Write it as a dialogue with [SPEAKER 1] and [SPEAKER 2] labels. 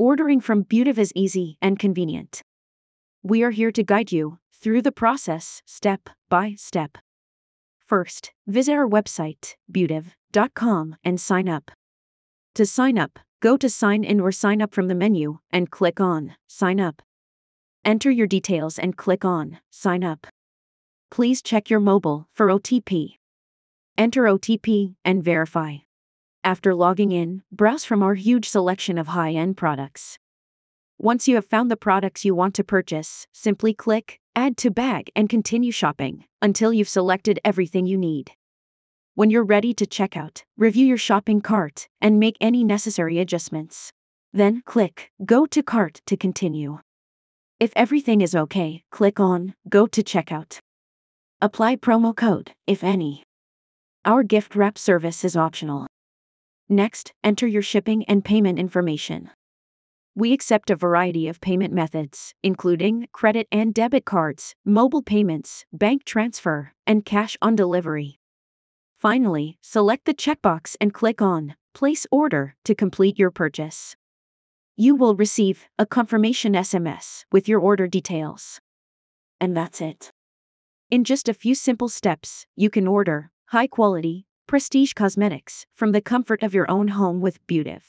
[SPEAKER 1] Ordering from BEAUTIV is easy and convenient. We are here to guide you through the process step by step. First, visit our website, BEAUTIV.com, and sign up. To sign up, go to Sign In or Sign Up from the menu and click on Sign Up. Enter your details and click on Sign Up. Please check your mobile for OTP. Enter OTP and verify. After logging in, browse from our huge selection of high-end products. Once you have found the products you want to purchase, simply click Add to Bag and continue shopping until you've selected everything you need. When you're ready to check out, review your shopping cart and make any necessary adjustments. Then click Go to Cart to continue. If everything is okay, click on Go to Checkout. Apply promo code, if any. Our gift wrap service is optional. Next, enter your shipping and payment information. We accept a variety of payment methods, including credit and debit cards, mobile payments, bank transfer, and cash on delivery. Finally, select the checkbox and click on Place Order to complete your purchase. You will receive a confirmation SMS with your order details. And that's it. In just a few simple steps, you can order high-quality, prestige cosmetics from the comfort of your own home with BEAUTIV.